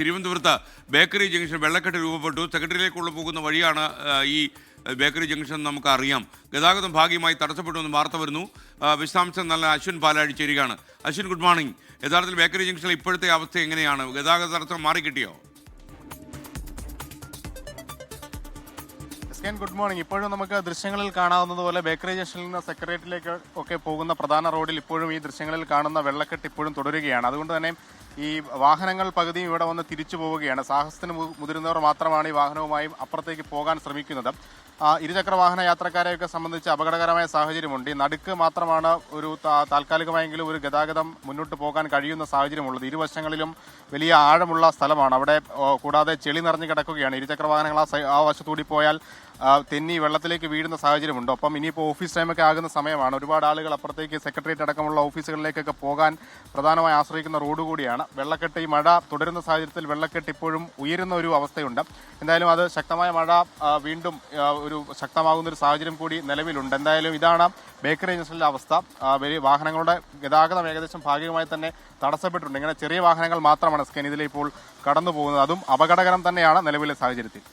തിരുവനന്തപുരത്ത് bakery junction വെള്ളക്കെട്ട് രൂപപ്പെട്ടു. സെക്രട്ടറിയിലേക്കുള്ള പോകുന്ന വഴിയാണ് ഈ ബേക്കറി ജംഗ്ഷൻ നമുക്കറിയാം. ഗതാഗതം ഭാഗികമായി തടസ്സപ്പെട്ടുവെന്ന് വാർത്ത വരുന്നു. വിശദാംശം നല്ല അശ്വിൻ പാലാഴി ചേരുകയാണ്. Ashwin, good morning. യഥാർത്ഥത്തിൽ ബേക്കറി ജംഗ്ഷനിൽ ഇപ്പോഴത്തെ അവസ്ഥ എങ്ങനെയാണ്? ഗതാഗത തടസ്സം മാറിക്കിട്ടിയോ? Good morning. ഇപ്പോഴും നമുക്ക് ദൃശ്യങ്ങളിൽ കാണാവുന്നതുപോലെ ബേക്കറി ജംഗ്ഷനിൽ നിന്ന് സെക്രട്ടേറിയറ്റിലേക്ക് ഒക്കെ പോകുന്ന പ്രധാന റോഡിൽ ഇപ്പോഴും ഈ ദൃശ്യങ്ങളിൽ കാണുന്ന വെള്ളക്കെട്ട് ഇപ്പോഴും തുടരുകയാണ്. അതുകൊണ്ട് തന്നെ ഈ വാഹനങ്ങൾ പകുതിയും ഇവിടെ വന്ന് തിരിച്ചു പോവുകയാണ്. സാഹസത്തിന് മുതിരുന്നവർ മാത്രമാണ് ഈ വാഹനവുമായി അപ്പുറത്തേക്ക് പോകാൻ ശ്രമിക്കുന്നത്. ഇരുചക്ര വാഹന യാത്രക്കാരെയൊക്കെ സംബന്ധിച്ച് അപകടകരമായ സാഹചര്യമുണ്ട്. ഈ നടുക്ക് മാത്രമാണ് ഒരു താൽക്കാലികമായെങ്കിലും ഒരു ഗതാഗതം മുന്നോട്ട് പോകാൻ കഴിയുന്ന സാഹചര്യമുള്ളത്. ഇരുവശങ്ങളിലും വലിയ ആഴമുള്ള സ്ഥലമാണ്. അവിടെ കൂടാതെ ചെളി നിറഞ്ഞു കിടക്കുകയാണ്. ഇരുചക്ര വാഹനങ്ങൾ ആ വശത്തൂടി പോയാൽ തെന്നി വെള്ളത്തിലേക്ക് വീഴുന്ന സാഹചര്യമുണ്ട്. ഒപ്പം ഇനിയിപ്പോൾ ഓഫീസ് ടൈമൊക്കെ ആകുന്ന സമയമാണ്. ഒരുപാട് ആളുകൾ അപ്പുറത്തേക്ക് സെക്രട്ടേറിയറ്റ് അടക്കമുള്ള ഓഫീസുകളിലേക്കൊക്കെ പോകാൻ പ്രധാനമായി ആശ്രയിക്കുന്ന റോഡ് കൂടിയാണ്. വെള്ളക്കെട്ട്, ഈ മഴ തുടരുന്ന സാഹചര്യത്തിൽ വെള്ളക്കെട്ട് ഇപ്പോഴും ഉയരുന്ന ഒരു അവസ്ഥയുണ്ട്. എന്തായാലും അത് ശക്തമായ മഴ വീണ്ടും ഒരു ശക്തമാകുന്ന ഒരു സാഹചര്യം കൂടി നിലവിലുണ്ട്. എന്തായാലും ഇതാണ് ബേക്കറി ജംഗ്ഷനിലെ അവസ്ഥ. വാഹനങ്ങളുടെ ഗതാഗതം ഏകദേശം ഭാഗികമായി തന്നെ തടസ്സപ്പെട്ടിട്ടുണ്ട്. ഇങ്ങനെ ചെറിയ വാഹനങ്ങൾ മാത്രമാണ് ഇതിലെ ഇപ്പോൾ കടന്നു പോകുന്നത്. അതും അപകടകരം തന്നെയാണ് നിലവിലെ സാഹചര്യത്തിൽ.